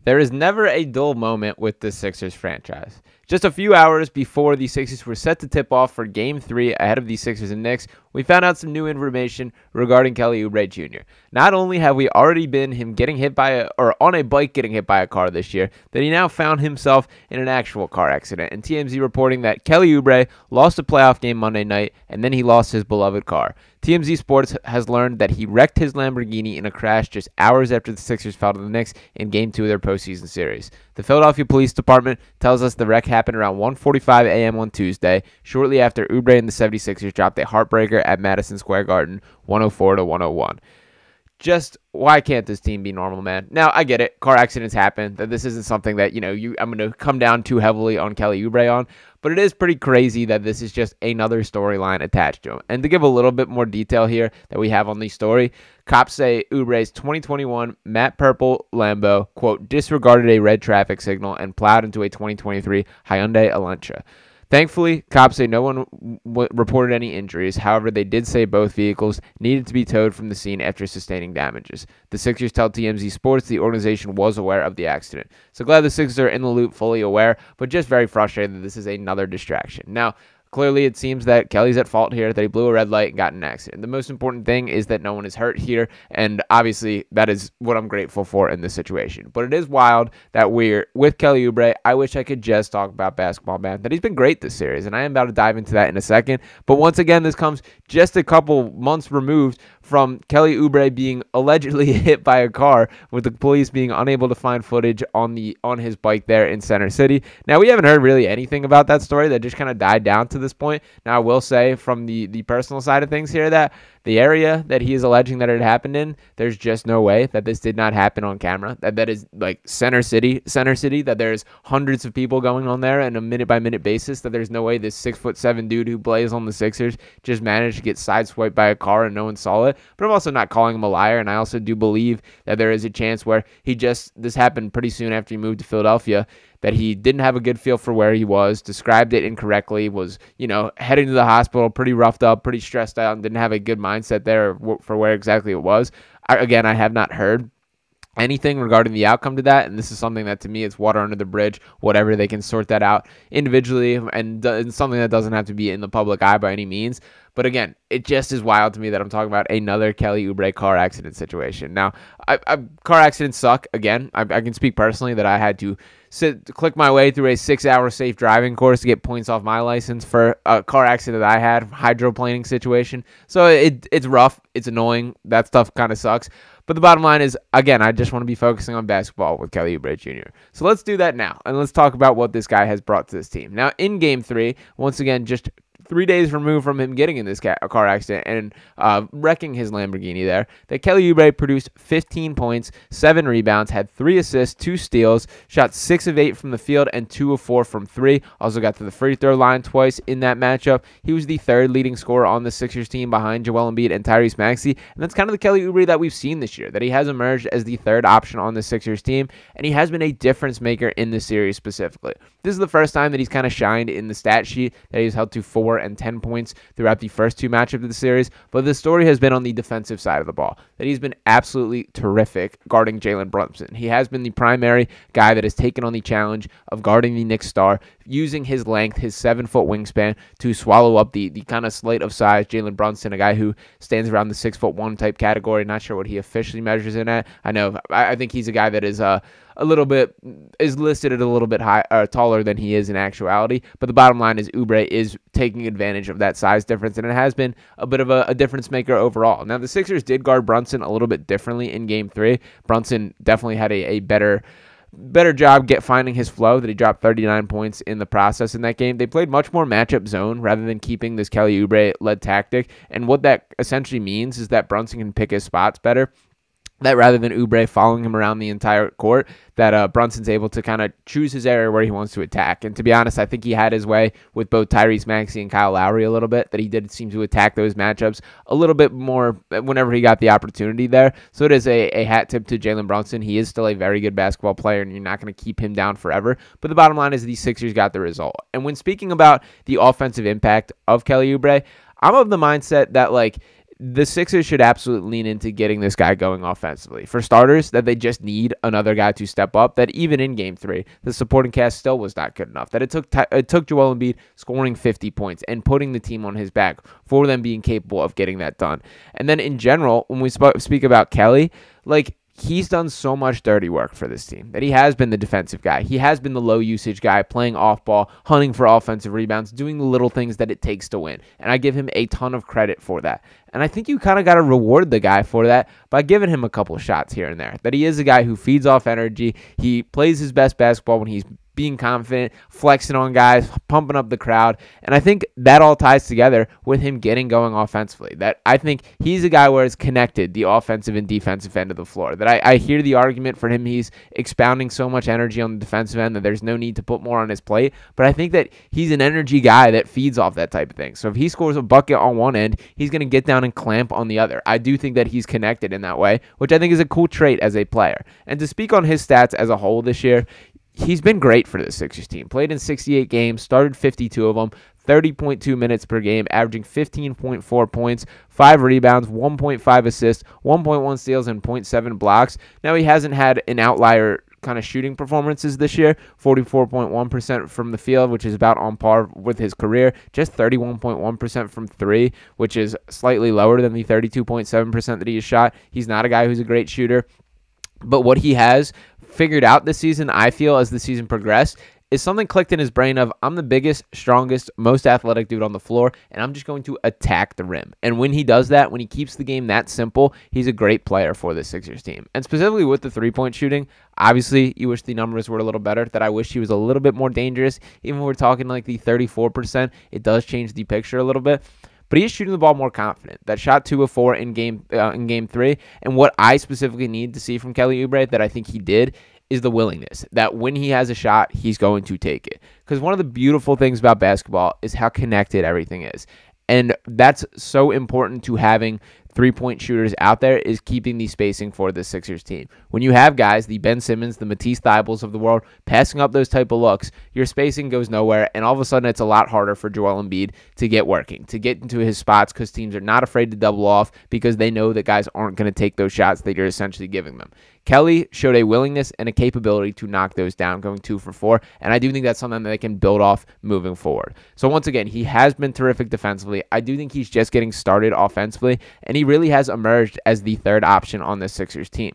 There is never a dull moment with the Sixers franchise. Just a few hours before the Sixers were set to tip off for Game 3 ahead of the Sixers and Knicks, we found out some new information regarding Kelly Oubre Jr. Not only have we already been him getting hit by on a bike getting hit by a car this year, that he now found himself in an actual car accident. And TMZ reporting that Kelly Oubre lost a playoff game Monday night, and then he lost his beloved car. TMZ Sports has learned that he wrecked his Lamborghini in a crash just hours after the Sixers fell to the Knicks in Game 2 of their postseason series. The Philadelphia Police Department tells us the wreck happened around 1:45 a.m. on Tuesday, shortly after Oubre and the 76ers dropped a heartbreaker at Madison Square Garden, 104-101. Just why can't this team be normal, man? Now, I get it. Car accidents happen. That this isn't something that, I'm going to come down too heavily on Kelly Oubre on. But it is pretty crazy that this is just another storyline attached to him. And to give a little bit more detail here that we have on the story, cops say Oubre's 2021 matte purple Lambo, quote, disregarded a red traffic signal and plowed into a 2023 Hyundai Elantra. Thankfully, cops say no one reported any injuries. However, they did say both vehicles needed to be towed from the scene after sustaining damages. The Sixers tell TMZ Sports the organization was aware of the accident. So glad the Sixers are in the loop, fully aware, but just very frustrated that this is another distraction. Now, clearly, it seems that Kelly's at fault here, that he blew a red light and got in an accident. The most important thing is that no one is hurt here, and obviously, that is what I'm grateful for in this situation. But it is wild that we're with Kelly Oubre. I wish I could just talk about basketball, man. That he's been great this series, and I am about to dive into that in a second. But once again, this comes just a couple months removed from Kelly Oubre being allegedly hit by a car, with the police being unable to find footage on his bike there in Center City. Now, we haven't heard really anything about that story. That just kind of died down to this point. Now, I will say from the personal side of things here that the area that he is alleging that it happened in, there's just no way that this did not happen on camera. That is like Center City, that there's hundreds of people going on there on a minute-by-minute basis, that there's no way this 6'7" dude who plays on the Sixers just managed to get sideswiped by a car and no one saw it. But I'm also not calling him a liar, and I also do believe that there is a chance where this happened pretty soon after he moved to Philadelphia, that he didn't have a good feel for where he was, described it incorrectly, was, heading to the hospital pretty roughed up, pretty stressed out, and didn't have a good mindset there for where exactly it was. I have not heard anything regarding the outcome to that, and this is something that to me it's water under the bridge. Whatever, they can sort that out individually, and something that doesn't have to be in the public eye by any means. But again, it just is wild to me that I'm talking about another Kelly Oubre car accident situation. Now, car accidents suck. Again, I can speak personally that I had to click my way through a 6-hour safe driving course to get points off my license for a car accident that I had, hydroplaning situation. So it's rough. It's annoying. That stuff kind of sucks. But the bottom line is, again, I just want to be focusing on basketball with Kelly Oubre Jr. So let's do that now, and let's talk about what this guy has brought to this team. Now, in Game 3, once again, just 3 days removed from him getting in this car accident and wrecking his Lamborghini there, that Kelly Oubre produced 15 points, 7 rebounds, had 3 assists, 2 steals, shot 6 of 8 from the field and 2 of 4 from 3. Also got to the free throw line twice in that matchup. He was the 3rd leading scorer on the Sixers team behind Joel Embiid and Tyrese Maxey. And that's kind of the Kelly Oubre that we've seen this year, that he has emerged as the 3rd option on the Sixers team, and he has been a difference maker in this series specifically. This is the first time that he's kind of shined in the stat sheet, that he's held to 4 and 10 points throughout the first 2 matchups of the series. But the story has been on the defensive side of the ball, that he's been absolutely terrific guarding Jalen Brunson. He has been the primary guy that has taken on the challenge of guarding the Knicks star, using his length, his 7-foot wingspan, to swallow up the kind of slate of size Jalen Brunson, a guy who stands around the 6'1" type category. Not sure what he officially measures in at. I think he's a guy that is is listed at a little bit taller than he is in actuality. But the bottom line is Oubre is taking advantage of that size difference, and it has been a bit of a difference maker overall. Now, the Sixers did guard Brunson a little bit differently in Game 3. Brunson definitely had a better job finding his flow, that he dropped 39 points in the process in that game. They played much more matchup zone rather than keeping this Kelly Oubre-led tactic, and what that essentially means is that Brunson can pick his spots better. That rather than Oubre following him around the entire court, that Brunson's able to kind of choose his area where he wants to attack. And to be honest, I think he had his way with both Tyrese Maxey and Kyle Lowry a little bit, that he did seem to attack those matchups a little bit more whenever he got the opportunity there. So it is a hat tip to Jalen Brunson. He is still a very good basketball player, and you're not going to keep him down forever. But the bottom line is these Sixers got the result. And when speaking about the offensive impact of Kelly Oubre, I'm of the mindset that, the Sixers should absolutely lean into getting this guy going offensively. For starters, that they just need another guy to step up, that even in Game 3, the supporting cast still was not good enough, that it took Joel Embiid scoring 50 points and putting the team on his back for them being capable of getting that done. And then in general, when we speak about Kelly, like, he's done so much dirty work for this team, that he has been the defensive guy. He has been the low usage guy, playing off ball, hunting for offensive rebounds, doing the little things that it takes to win. And I give him a ton of credit for that. And I think you kind of got to reward the guy for that by giving him a couple shots here and there. That he is a guy who feeds off energy. He plays his best basketball when he's being confident, flexing on guys, pumping up the crowd. And I think that all ties together with him getting going offensively. That I think he's a guy where it's connected, the offensive and defensive end of the floor. That I hear the argument for him, he's expounding so much energy on the defensive end that there's no need to put more on his plate. But I think that he's an energy guy that feeds off that type of thing. So if he scores a bucket on one end, he's going to get down and clamp on the other. I do think that he's connected in that way, which I think is a cool trait as a player. And to speak on his stats as a whole this year, he's been great for the Sixers team. Played in 68 games, started 52 of them, 30.2 minutes per game, averaging 15.4 points, 5 rebounds, 1.5 assists, 1.1 steals, and 0.7 blocks. Now, he hasn't had an outlier kind of shooting performances this year. 44.1% from the field, which is about on par with his career. Just 31.1% from 3, which is slightly lower than the 32.7% that he has shot. He's not a guy who's a great shooter. But what he has figured out this season, I feel, as the season progressed, is something clicked in his brain of, I'm the biggest, strongest, most athletic dude on the floor, and I'm just going to attack the rim. And when he does that, when he keeps the game that simple, he's a great player for the Sixers team. And specifically with the three-point shooting, obviously, you wish the numbers were a little better, that I wish he was a little bit more dangerous. Even when we're talking like the 34%, it does change the picture a little bit. But he is shooting the ball more confident. That shot 2 of 4 in game 3. And what I specifically need to see from Kelly Oubre that I think he did is the willingness. That when he has a shot, he's going to take it. Because one of the beautiful things about basketball is how connected everything is. And that's so important to having three-point shooters out there, is keeping the spacing for the Sixers team. When you have guys, the Ben Simmons, the Matisse Thybulles of the world, passing up those type of looks, your spacing goes nowhere, and all of a sudden it's a lot harder for Joel Embiid to get working, to get into his spots, because teams are not afraid to double off because they know that guys aren't going to take those shots that you're essentially giving them. Kelly showed a willingness and a capability to knock those down, going 2 for 4, and I do think that's something that they can build off moving forward. So once again, he has been terrific defensively. I do think he's just getting started offensively, and he really has emerged as the third option on the Sixers team.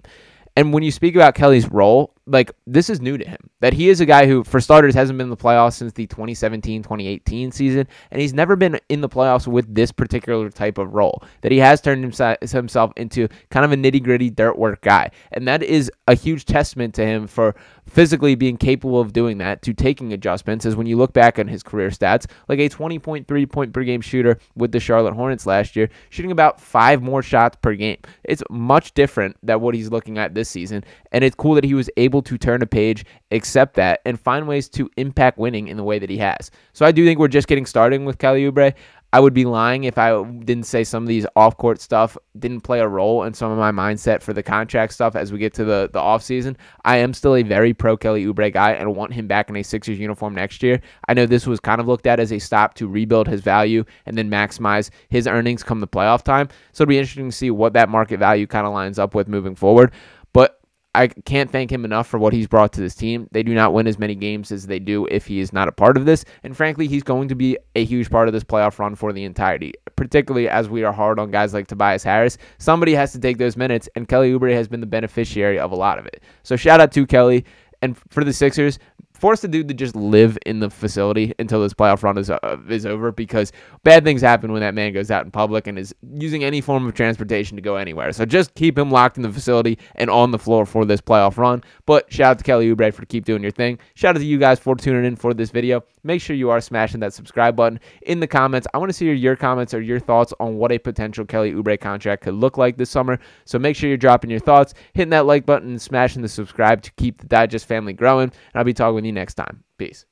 And when you speak about Kelly's role, like, this is new to him. That he is a guy who, for starters, hasn't been in the playoffs since the 2017-2018 season, and he's never been in the playoffs with this particular type of role. That he has turned himself into kind of a nitty-gritty dirt work guy. And that is a huge testament to him for physically being capable of doing that, to taking adjustments, as when you look back on his career stats, like a 20.3 point per game shooter with the Charlotte Hornets last year, shooting about 5 more shots per game. It's much different than what he's looking at this season, and it's cool that he was able to turn a page, accept that, and find ways to impact winning in the way that he has. So I do think we're just getting started with Kelly Oubre. I would be lying if I didn't say some of these off-court stuff didn't play a role in some of my mindset for the contract stuff as we get to the offseason. I am still a very pro Kelly Oubre guy and want him back in a Sixers uniform next year. I know this was kind of looked at as a stop to rebuild his value and then maximize his earnings come the playoff time. So it'll be interesting to see what that market value kind of lines up with moving forward. But I can't thank him enough for what he's brought to this team. They do not win as many games as they do if he is not a part of this. And frankly, he's going to be a huge part of this playoff run for the entirety, particularly as we are hard on guys like Tobias Harris. Somebody has to take those minutes, and Kelly Oubre has been the beneficiary of a lot of it. So shout out to Kelly. And for the Sixers, force the dude to just live in the facility until this playoff run is over, because bad things happen when that man goes out in public and is using any form of transportation to go anywhere. So just keep him locked in the facility and on the floor for this playoff run. But shout out to Kelly Oubre for keep doing your thing. Shout out to you guys for tuning in for this video. Make sure you are smashing that subscribe button in the comments. I want to see your comments or your thoughts on what a potential Kelly Oubre contract could look like this summer. So make sure you're dropping your thoughts, hitting that like button, and smashing the subscribe to keep the Digest family growing. And I'll be talking with you next time. Peace.